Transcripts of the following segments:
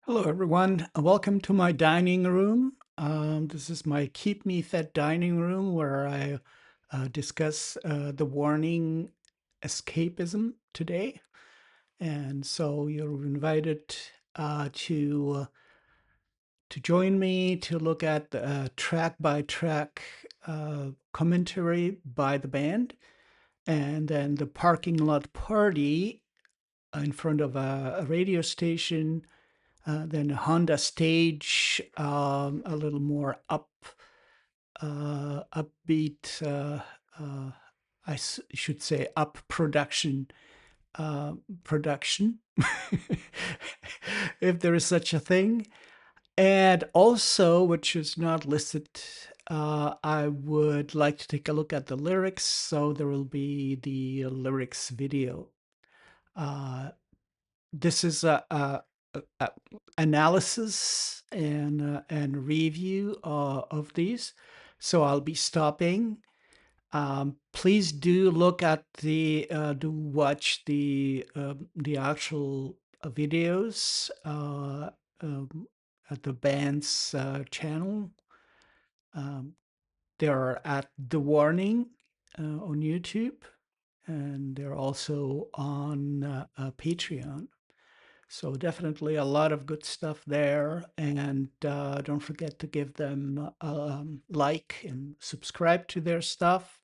Hello, everyone. Welcome to my dining room. This is my Keep Me Fed dining room where I discuss the warning escapism today. And so you're invited to join me to look at the track by track commentary by the band, and then the parking lot party in front of a radio station, then a Honda Stage, a little more upbeat, should say up production, if there is such a thing. And also, which is not listed, I would like to take a look at the lyrics. So there will be the lyrics video. This is a analysis and review of these. So I'll be stopping. Please do look at do watch the actual videos at the band's channel. They're at The Warning on YouTube, and they're also on Patreon. So definitely a lot of good stuff there. And don't forget to give them like and subscribe to their stuff.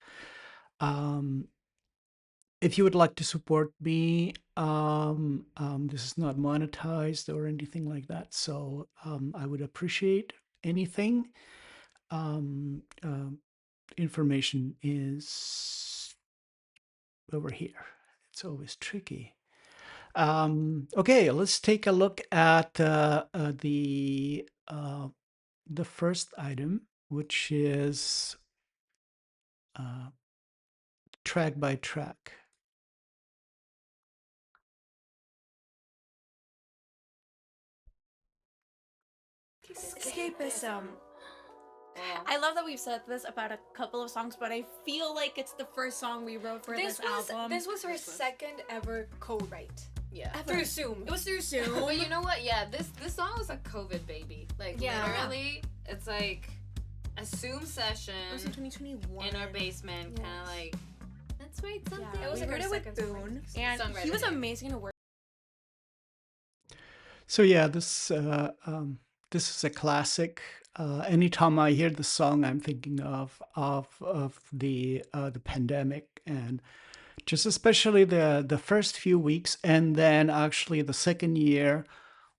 If you would like to support me, this is not monetized or anything like that. So I would appreciate anything. Um, Information is over here. It's always tricky. Okay, let's take a look at the first item, which is track by track. Escapism. I love that we've said this about a couple of songs, but I feel like it's the first song we wrote for this album. This was our second ever co-write. Yeah. Ever. Through Zoom. It was through Zoom. Well, you know what? Yeah, this song was a COVID baby. Like, Yeah. literally, it's like a Zoom session It was in 2021. in our basement, Yes. kind of like, let's write something. Yeah, It was we like wrote our it with second Boone, songwriter. and Songwriter, he was yeah. amazing to work. So yeah, this is a classic. Anytime I hear the song, I'm thinking of the pandemic, and just especially the first few weeks, and then actually the second year,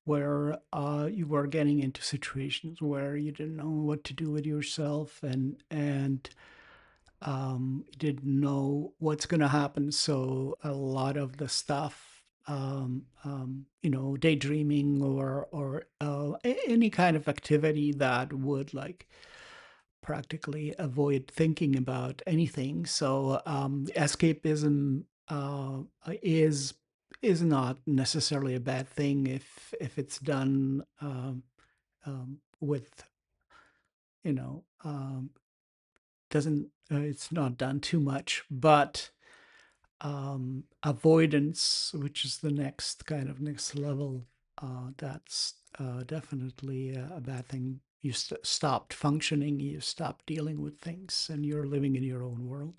where you were getting into situations where you didn't know what to do with yourself, and didn't know what's going to happen. So a lot of the stuff, daydreaming or any kind of activity that would like practically avoid thinking about anything. So escapism is not necessarily a bad thing if it's done with you know doesn't it's not done too much, but avoidance, which is the next level, that's definitely a bad thing. You stopped functioning, you stopped dealing with things, and you're living in your own world.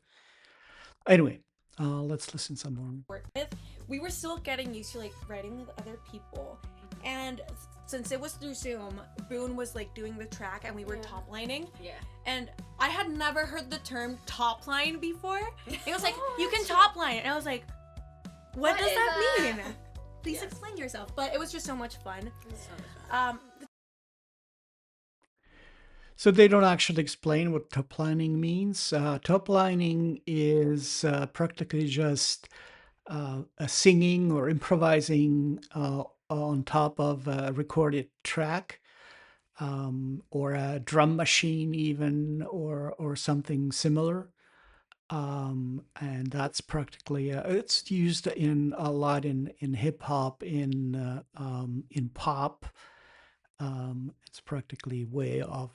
Anyway, let's listen some more. Work with. We were still getting used to like writing with other people, and since it was through Zoom, Boone was like doing the track, and we were top lining. Yeah. And I had never heard the term top line before. It was like, Oh, you can that's top line. And I was like, what does is that that? mean? Please Yes. explain yourself. But it was just so much fun. So much fun. So they don't actually explain what top lining means. Top lining is practically just singing or improvising on top of a recorded track, or a drum machine even, or something similar. And that's practically it's used in a lot in hip hop, in pop. It's practically a way of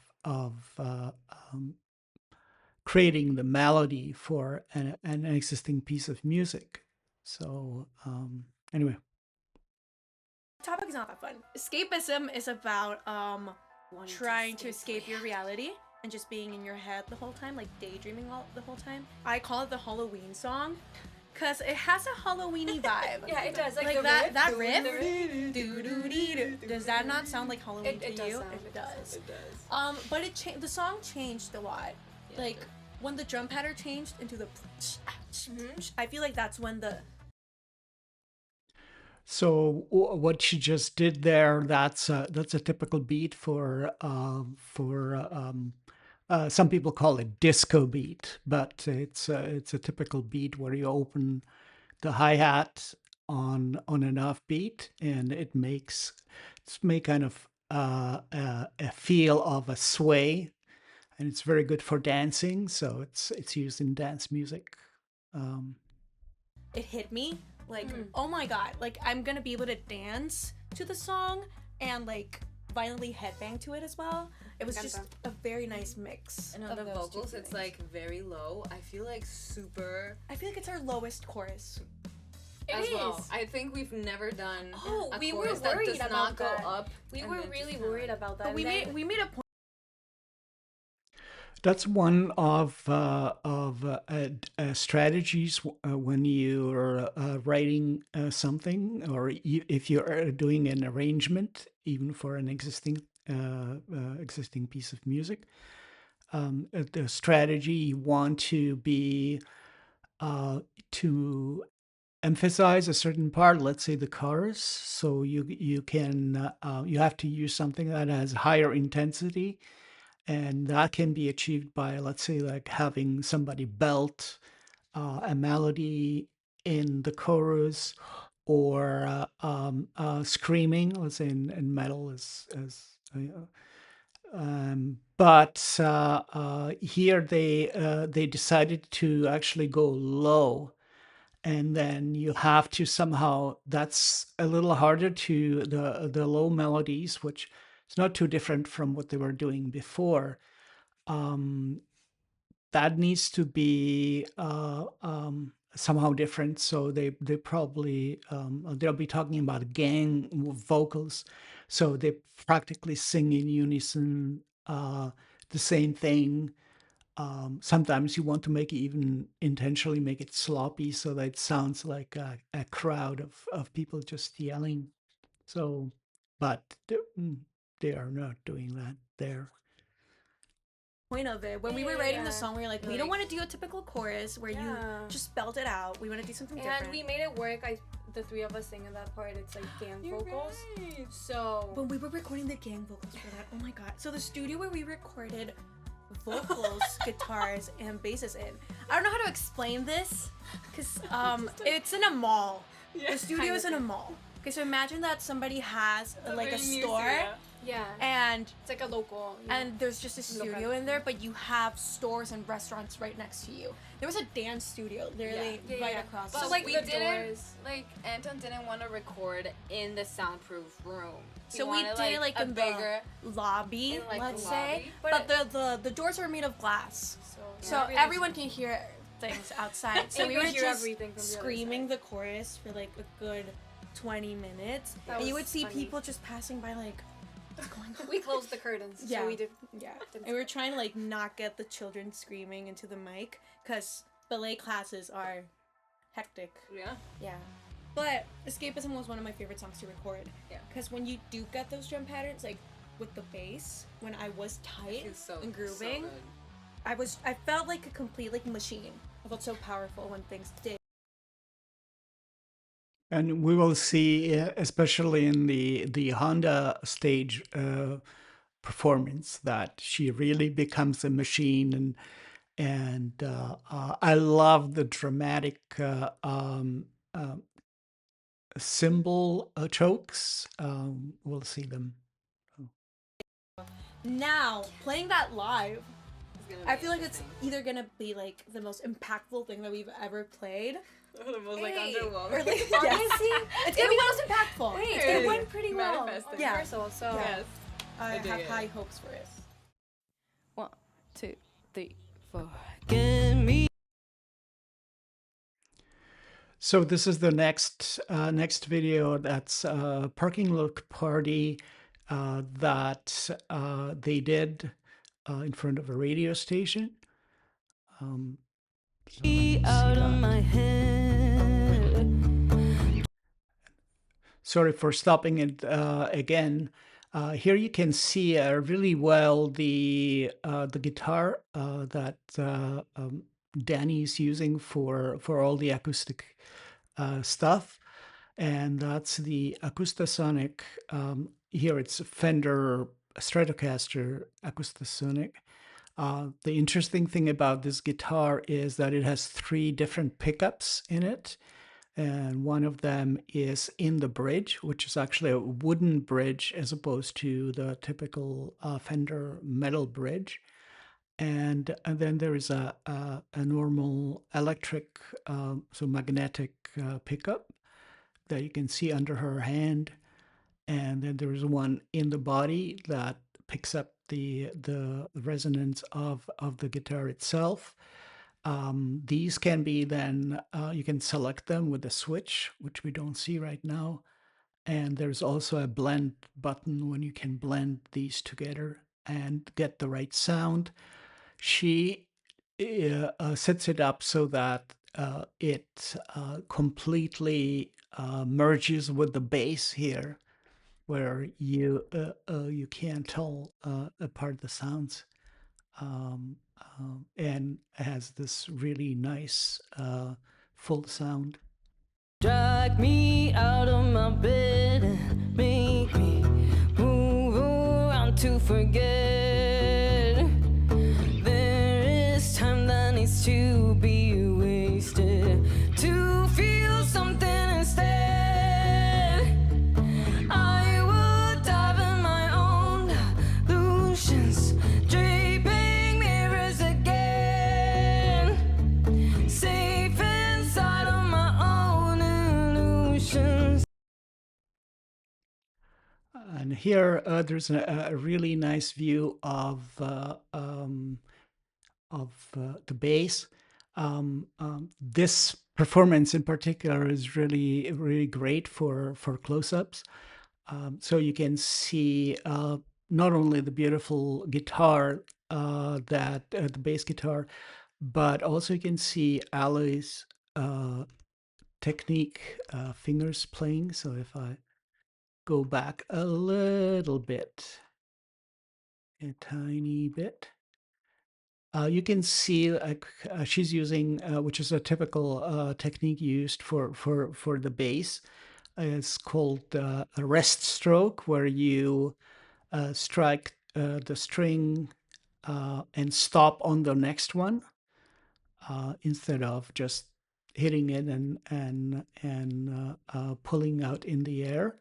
creating the melody for an existing piece of music. So anyway. topic is not that fun. Escapism is about trying to escape your reality and just being in your head the whole time, like daydreaming the whole time. I call it the Halloween song because it has a Halloweeny vibe. Yeah, it does. Like the that riff. riff. Doo-doo-dee-doo. Does that not sound like Halloween to does you? sound- It does. It does. But the song changed a lot. Yeah, Like when the drum pattern changed into the, I feel like that's when the So what she just did there, that's a typical beat for some people call it disco beat, but it's a typical beat where you open the hi-hat on an offbeat, and it's make kind of a feel of a sway, and it's very good for dancing. So it's used in dance music. it hit me like, oh my god, like I'm gonna be able to dance to the song and like violently headbang to it as well. It was just a very nice mix. And on of the those two vocals, it's feelings. like very low. I feel like super I feel like it's our lowest chorus. as well. is. I think we've never done Oh, a we were chorus that worried does about not go that. up. We and were then really just kinda worried like- about that. But we made a point. That's one of strategies when you're writing something, or if you're doing an arrangement, even for an existing piece of music. The strategy you want to be to emphasize a certain part. Let's say the chorus, so you can you have to use something that has higher intensity. And that can be achieved by, let's say, like having somebody belt a melody in the chorus, or screaming. Let's say in metal but here they decided to actually go low, and then you have to somehow. That's a little harder to the low melodies, which is not too different from what they were doing before. That needs to be somehow different. So they probably they'll be talking about gang vocals, so they practically sing in unison the same thing. Sometimes you want to make it even intentionally make it sloppy so that it sounds like a crowd of people just yelling. So, but they are not doing that there. Point of it. When we were Yeah, writing the yeah. song, we were like, we don't want to do a typical chorus where you Yeah. just spelt it out. We want to do something And different. we made it work. The three of us singing that part. It's like gang vocals. So When we were recording the gang vocals for that, oh my god. So the studio where we recorded vocals, guitars, and basses in. I don't know how to explain this, because it's in a mall. The studio is in a mall. Okay, so imagine that somebody has like a store, yeah, and it's like a local. You know. and there's just a studio in there, but you have stores and restaurants right next to you. There was a dance studio literally Yeah, right yeah. across. But So, So like, we the didn't doors. like Anton didn't want to record in the soundproof room. He So we wanted, did it like a in bigger. the lobby, in, like, let's the say. lobby. But the doors are made of glass, so everyone can hear things outside. So And we you were can hear just everything from the other screaming side. the chorus for like a good 20 minutes, That and you was would see funny. people just passing by like, what's going on? We closed the curtains. Yeah. So we did. Yeah, and we were trying to like not get the children screaming into the mic because ballet classes are hectic. Yeah. Yeah. But Escapism was one of my favorite songs to record. Yeah. Because when you do get those drum patterns, like with the bass, when I was tight Feels so and so grooving, good. I felt like a complete like machine. I felt so powerful when things did. And we will see, especially in the Honda stage performance, that she really becomes a machine, and I love the dramatic cymbal chokes. We'll see them. Now, playing that live, It's gonna I be feel like it's interesting. either gonna be like the most impactful thing that we've ever played, the most like Hey, underwhelming. or like Honestly, it's gonna be the most impactful. Wait, Hey. it went pretty well. Manifesting. Yeah. Rehearsal, so Yeah. Yes. I dig have it. high hopes for it. 1, 2, 3, 4. Give me. So this is the next video. That's a parking lot party that they did in front of a radio station. So let me see Out of that. my head. Sorry for stopping it again. Here you can see really well the guitar that Danny is using for all the acoustic stuff, and that's the Acoustasonic. Here it's a Fender Stratocaster Acoustasonic. The interesting thing about this guitar is that it has 3 different pickups in it, and one of them is in the bridge, which is actually a wooden bridge as opposed to the typical Fender metal bridge. And then there is a normal electric, so magnetic pickup that you can see under her hand. And then there is one in the body that picks up the resonance of the guitar itself. These can be then, you can select them with a switch, which we don't see right now. And there's also a blend button when you can blend these together and get the right sound. She sets it up so that it completely merges with the bass here, where you can't tell apart the sounds, and has this really nice full sound. Drag me out of my bed and make me move around to forget. There is time that needs to be wasted to feel something instead. I will dive in my own illusions, draping mirrors again, safe inside of my own illusions. And here there's a really nice view of the bass. This performance in particular is really, really great for close-ups. So you can see not only the beautiful guitar, the bass guitar, but also you can see Ali's technique, fingers playing. So if I go back a little bit, a tiny bit, you can see like she's using, which is a typical technique used for the bass. It's called a rest stroke, where you strike the string and stop on the next one instead of just hitting it and pulling out in the air.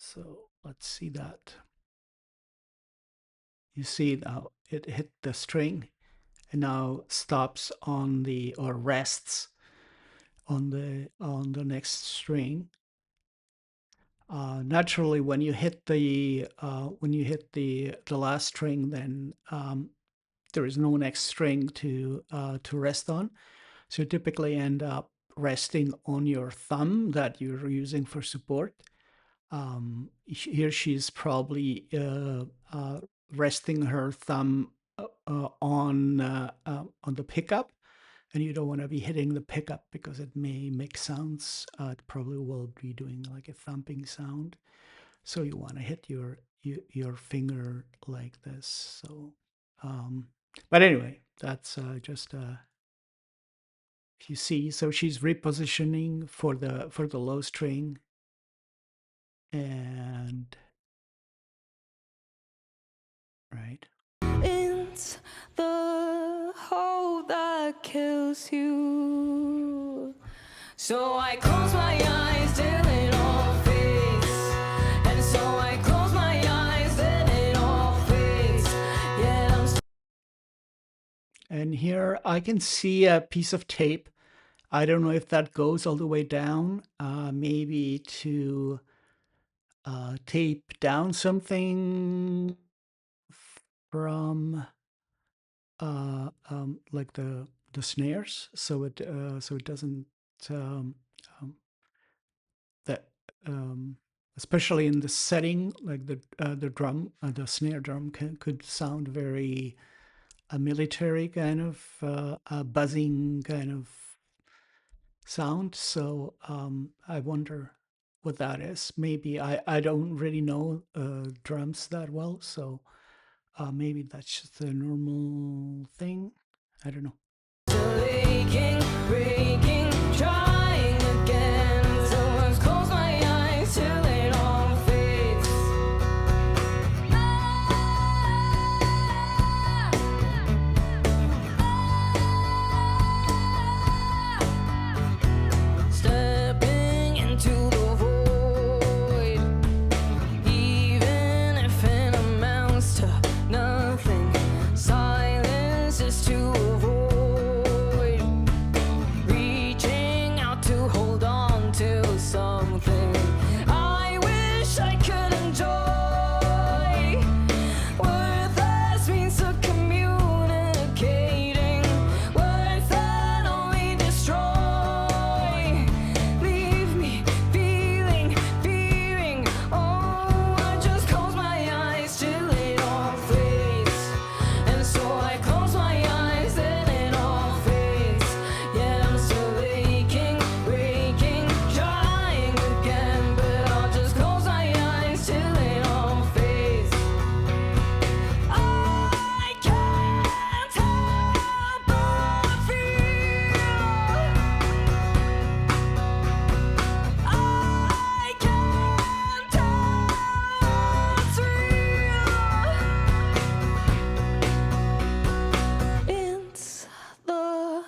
So let's see that. You see now it hit the string and now stops on the, or rests on the next string. Naturally, when you hit the last string, then there is no next string to rest on. So you typically end up resting on your thumb that you're using for support. Here she's probably resting her thumb on the pickup, and you don't want to be hitting the pickup because it may make sounds. It probably will be doing like a thumping sound. So you want to hit your finger like this. So, but anyway, that's just if you see. So she's repositioning for the low string, and right. It's the hole that kills you. So I close my eyes till it all fades. And so I close my eyes till it all fades. Yet I'm And here I can see a piece of tape. I don't know if that goes all the way down, maybe to tape down something from like the snares, so it doesn't um, that especially in the setting, like the drum, the snare drum could sound very a military kind of a buzzing kind of sound. So I wonder what that is. Maybe I don't really know drums that well, so maybe that's just a normal thing. I don't know. Aching, breaking, trying again. So I close my eyes till it all fades. Stepping into the void, even if it amounts to nothing. Silence is to avoid. Reaching out to hold on to something. I wish I could enjoy worthless means of communicating. Words that only destroy. Leave me feeling, fearing. Oh, I just close my eyes till it all fades. And so I close my eyes, then it all fades. Yet I'm still aching, breaking, trying again. But I'll just close my eyes till it all fades. I can't help but feel. I can't tell what's real. It's the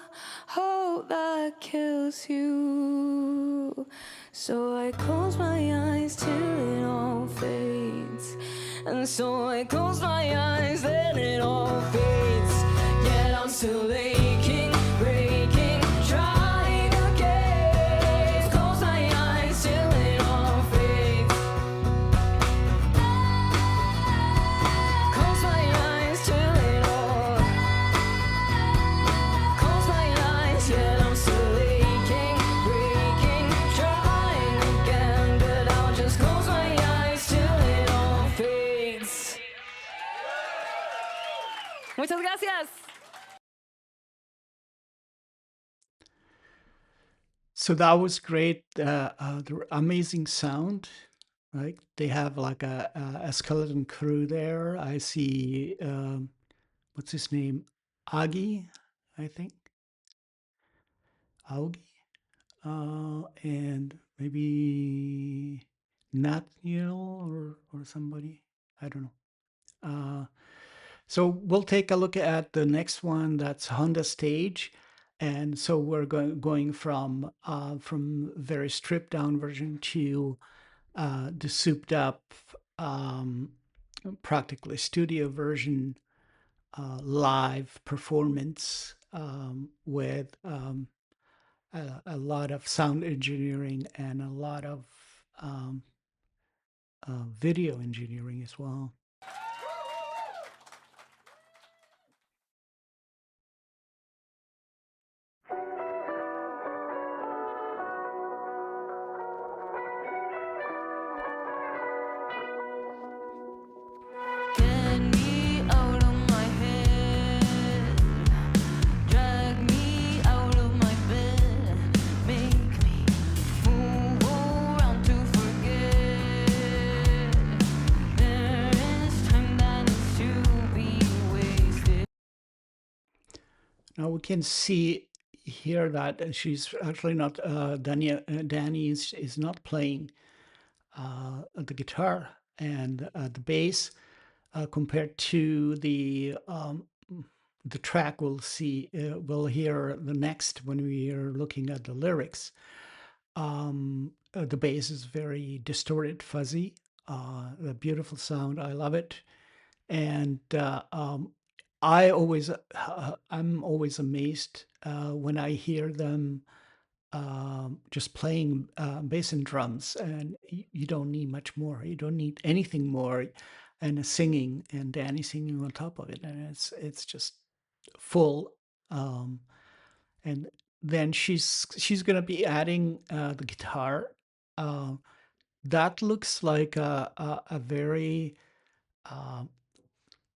hope that kills you. So I close my eyes till it all fades. And so I close my eyes, then it all fades. Yet I'm still aching, breaking, trying again. Close my eyes till it all fades. Close my eyes till it all. Close my eyes, yet I'm still aching, breaking, trying again. But I'll just close my eyes till it all fades. Muchas gracias. So that was great. The amazing sound, right? They have like a skeleton crew there. I see, what's his name? Augie, I think. Augie. And maybe Nathaniel or somebody. I don't know. So we'll take a look at the next one. That's Honda Stage. And so we're going from very stripped down version to the souped up, practically studio version, live performance with a lot of sound engineering and a lot of video engineering as well. Get me out of my head. Drag me out of my bed. Make me move around to forget. There is time that needs to be wasted. Now we can see here that she's actually not, Danny is not playing the guitar and the bass compared to the track we'll see, we'll hear the next when we are looking at the lyrics. The bass is very distorted, fuzzy, a beautiful sound. I love it. And I'm always amazed when I hear them just playing bass and drums, and you don't need much more. You don't need anything more, and singing, and Danny singing on top of it, and it's just full. And then she's gonna be adding the guitar. Uh, that looks like a very uh,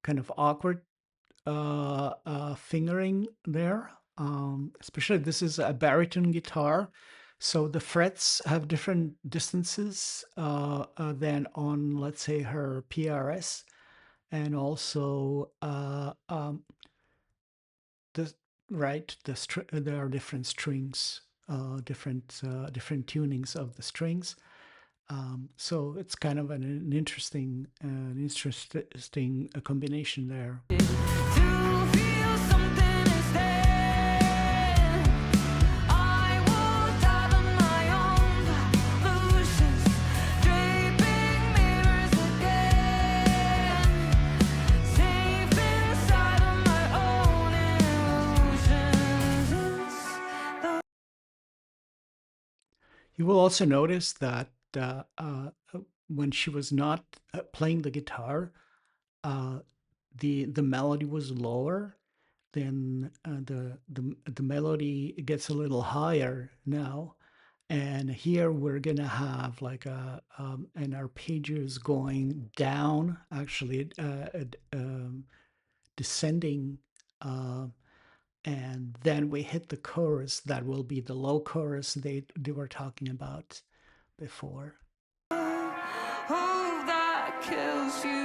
kind of awkward fingering there. Especially this is a baritone guitar, so the frets have different distances than on, let's say, her PRS, and also the there are different strings, different tunings of the strings. So it's kind of an interesting combination there. To feel something instead, I walked out of my own illusions, draping mirrors again, safe inside of my own illusions. You will also notice that when she was not playing the guitar, the melody was lower. Then the melody gets a little higher now, and here we're gonna have like an arpeggios going down, actually descending, and then we hit the chorus. That will be the low chorus they were talking about before. Oh, that kills you.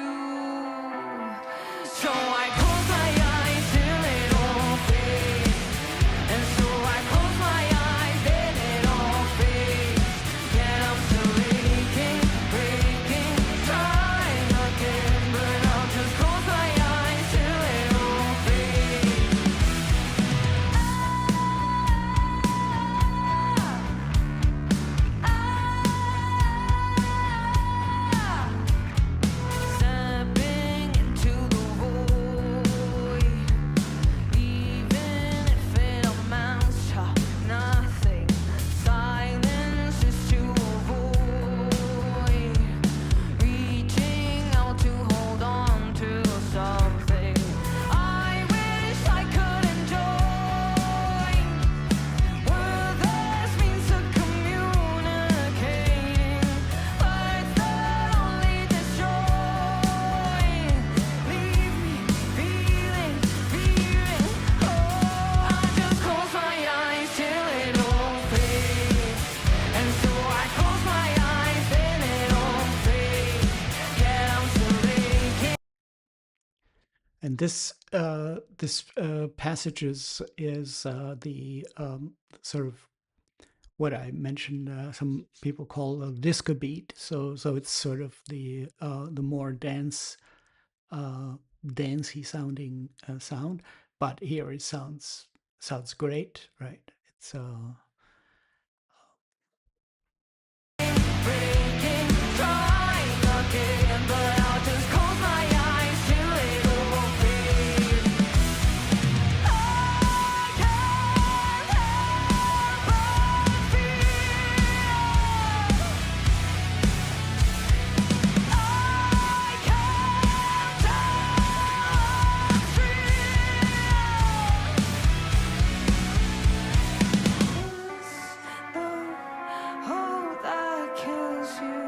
So I close my eyes till it all fades, and so I close my eyes, then it all fades. Yet I'm still aching, breaking, trying again, but I'll just close my eyes till it all fades. Stepping into the void, even if it amounts to nothing, silence is to avoid, reaching out to hold on to something I wish I could enjoy. Worthless means of communicating, words that only destroy. Leave me feeling, fearing. Oh, I just close my eyes till it all fades, and so I close my eyes, then it all fades. Yeah, I'm still aching. And this passage is the sort of what I mentioned. Some people call a disco beat. So it's sort of the more dancey sounding sound. But here it sounds great, right? It's Breaking, trying again, but I'll just close my eyes till it all fades. I can't help but feel. I can't stand still. Oh, that kills you.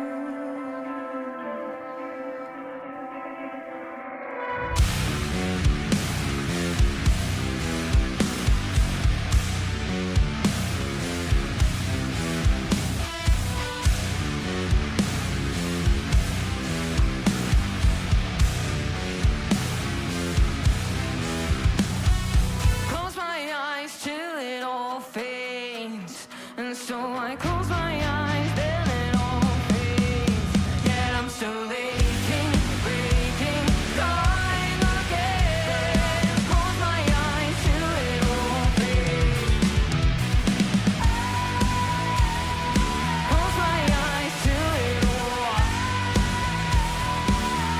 Close my eyes till it all fades, and so I close my eyes, then it all fades. Yet I'm still aching, breaking, trying again. Close my eyes till it all fades. Close my eyes till it all.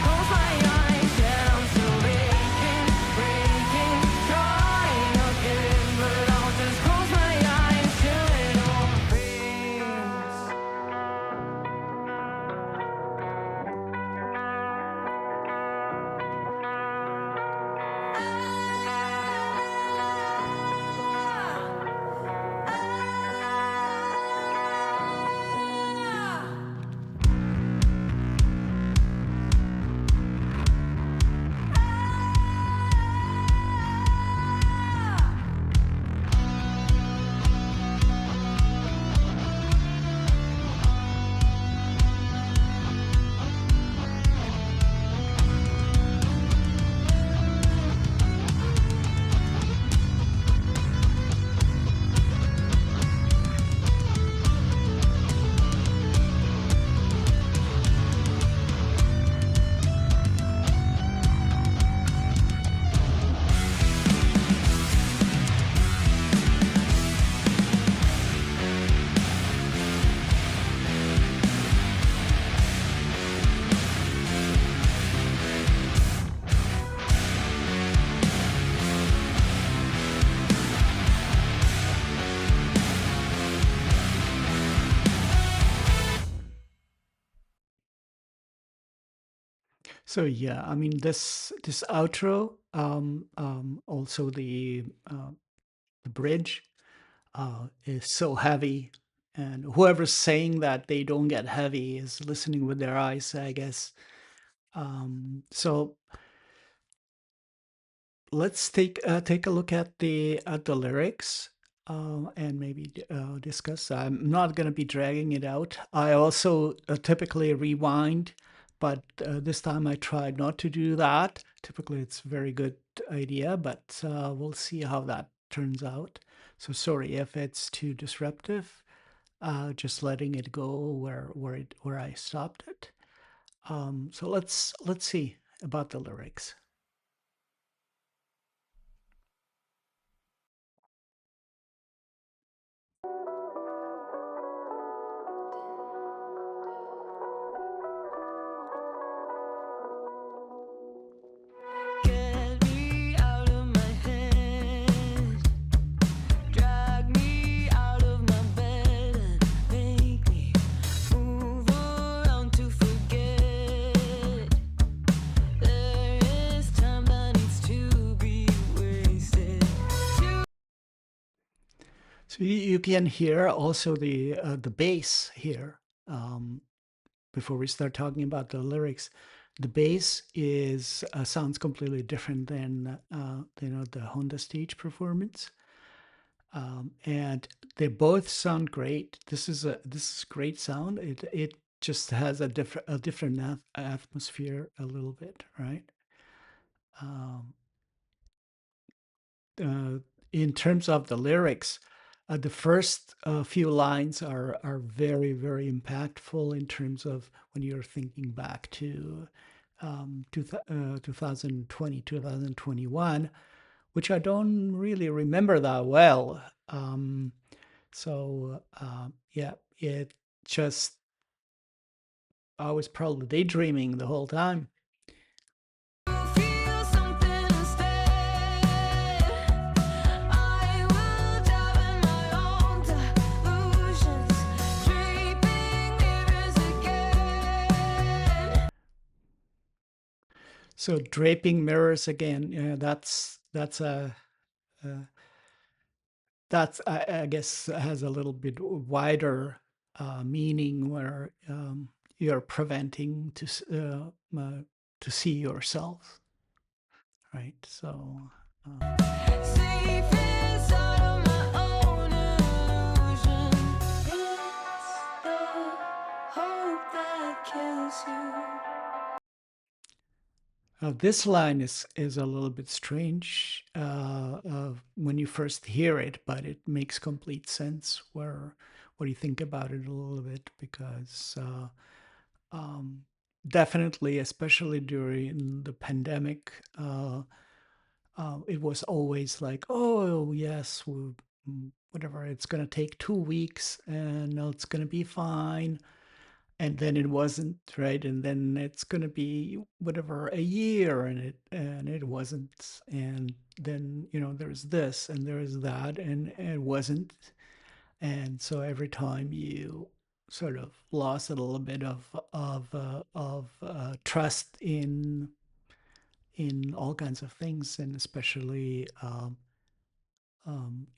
Close my eyes, yet I'm still aching, breaking, trying again, but I'll just close my eyes till it all fades. So yeah, I mean this outro, also the bridge, is so heavy, and whoever's saying that they don't get heavy is listening with their eyes, I guess. So let's take a look at the lyrics, and maybe discuss. I'm not going to be dragging it out. I also typically rewind, but this time I tried not to do that. Typically, it's a very good idea, but we'll see how that turns out. So sorry if it's too disruptive. Just letting it go where I stopped it. So let's see about the lyrics. Get me out of my head, drag me out of my bed, and make me move around to forget. There is time that needs to be wasted. So you can hear also the bass here. Before we start talking about the lyrics, the bass is sounds completely different than the Honda stage performance, and they both sound great. This is great sound. It just has a different atmosphere a little bit, right? Um, in terms of the lyrics, the first few lines are very, very impactful in terms of when you're thinking back to 2020, 2021, which I don't really remember that well. Yeah, it just, I was probably daydreaming the whole time. Feel something instead. I will dive in my own delusions, draping mirrors again. So draping mirrors again, that's I guess has a little bit wider meaning, where you're preventing to see yourself, right? So Safe inside of my own illusion. It's the hope that kills you. this line is a little bit strange when you first hear it, but it makes complete sense what you think about it a little bit, because definitely, especially during the pandemic, it was always like, oh yes, whatever, it's going to take 2 weeks and it's going to be fine. And then it wasn't, right? And then it's going to be whatever, a year, and it wasn't. And then there's this and there's that, and it wasn't. And so every time you sort of lost a little bit of trust in all kinds of things, and especially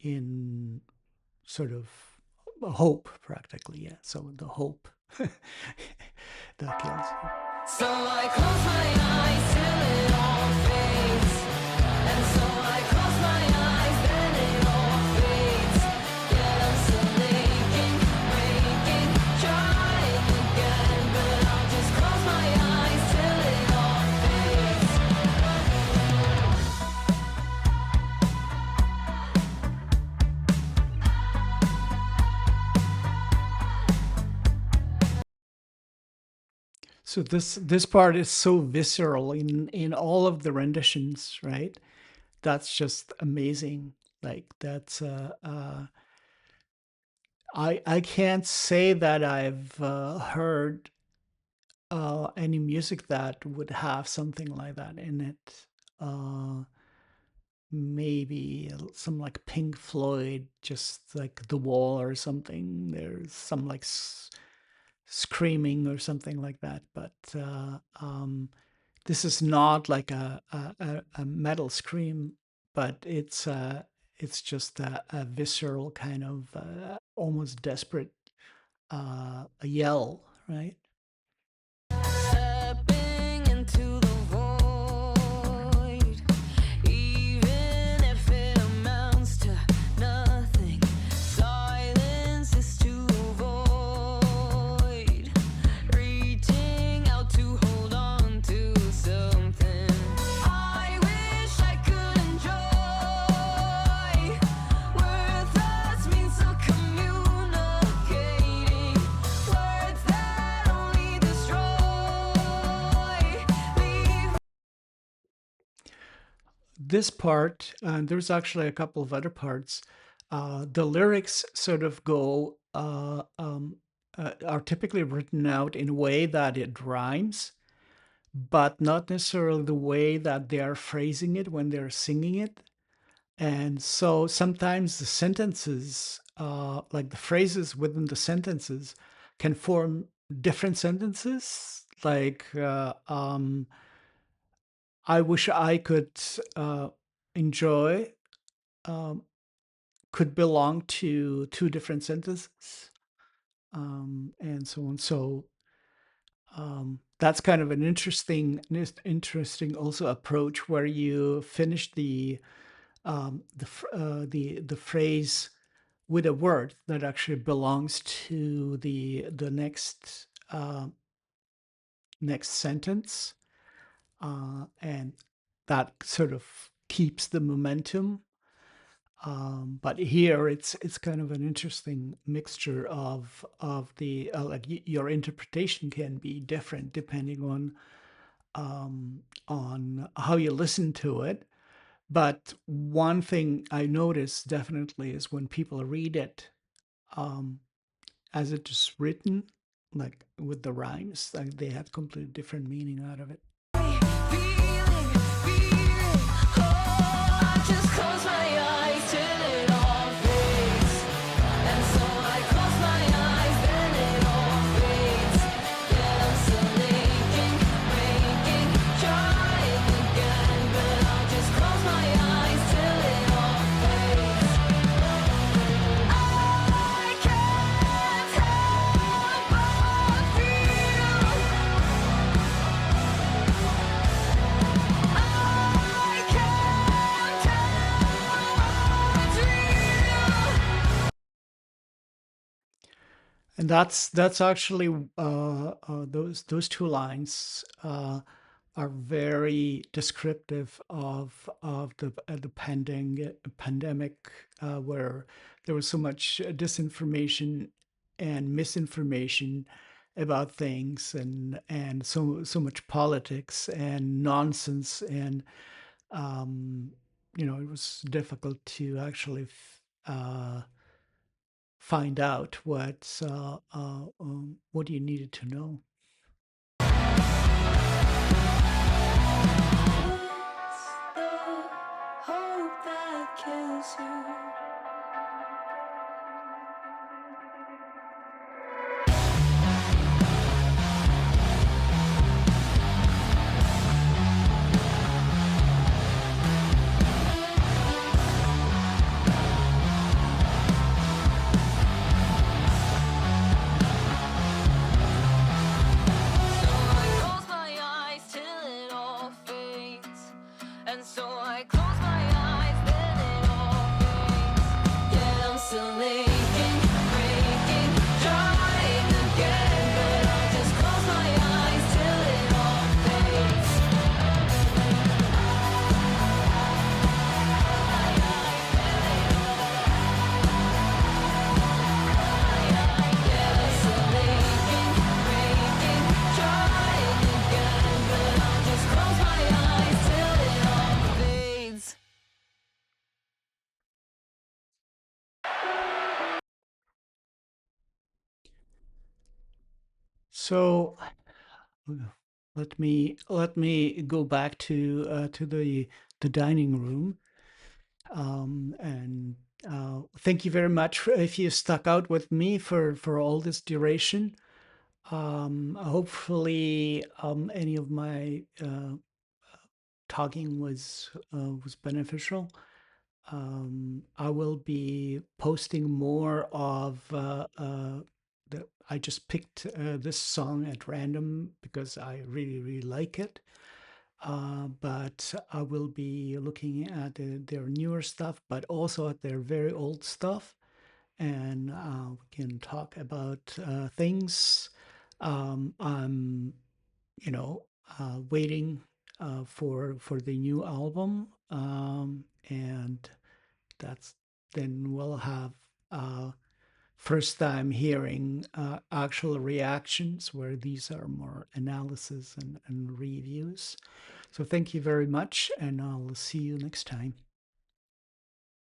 in sort of hope, practically. Yeah. So the hope that kills you. So I close my eyes till it all fades. And so I close my eyes, then it all fades. Yet I'm still aching, breaking, trying again. But I'll just close my eyes till it all fades. So this part is so visceral in all of the renditions, right? That's just amazing. Like that's I can't say that I've heard any music that would have something like that in it. Maybe some like Pink Floyd, just like The Wall or something. There's some like screaming or something like that, but this is not like a metal scream, but it's just a visceral kind of almost desperate a yell, right? Stepping into the void, even if it amounts to nothing. Silence is to avoid, reaching out to hold on to something. I wish I could enjoy. Worthless means so communicating. Words that only destroy. Leave This part, and there's actually a couple of other parts. The lyrics sort of go are typically written out in a way that it rhymes, but not necessarily the way that they are phrasing it when they're singing it. And so sometimes the sentences, like the phrases within the sentences, can form different sentences. Like, I wish I could enjoy, um, could belong to two different sentences, and so on. So that's kind of an interesting also approach where you finish the phrase with a word that actually belongs to the next sentence, and that sort of keeps the momentum. But here it's kind of an interesting mixture of the like your interpretation can be different depending on how you listen to it. But one thing I notice definitely is when people read it um, as it is written, like with the rhymes, like they have completely different meaning out of it. feeling. Oh, I just close my eyes till it all fades. And so I close my eyes, then it all fades. Yet I'm still aching, breaking, trying again. But I'll just close my eyes till it all fades. I can't help but feel. I can't tell it's real. And that's actually those two lines are very descriptive of the pandemic, where there was so much disinformation and misinformation about things, and so much politics and nonsense, and it was difficult to actually find out what you needed to know. It's the hope that kills you. So I close my eyes till it all fades. And so I close my eyes, then it all fades. Yet I'm still aching, breaking, trying again. But I'll just close my eyes till it all fades. Yet I'm still aching, breaking, trying again. But I'll just close my eyes till it all fades. So let me go back to the dining room, and thank you very much if you stuck out with me for all this duration. Hopefully, any of my talking was beneficial. I will be posting more of I just picked this song at random because I really, really like it. But I will be looking at their newer stuff, but also at their very old stuff, and we can talk about things. I'm, waiting for the new album, and that's then we'll have first time hearing actual reactions where these are more analysis and reviews. So thank you very much, and I'll see you next time.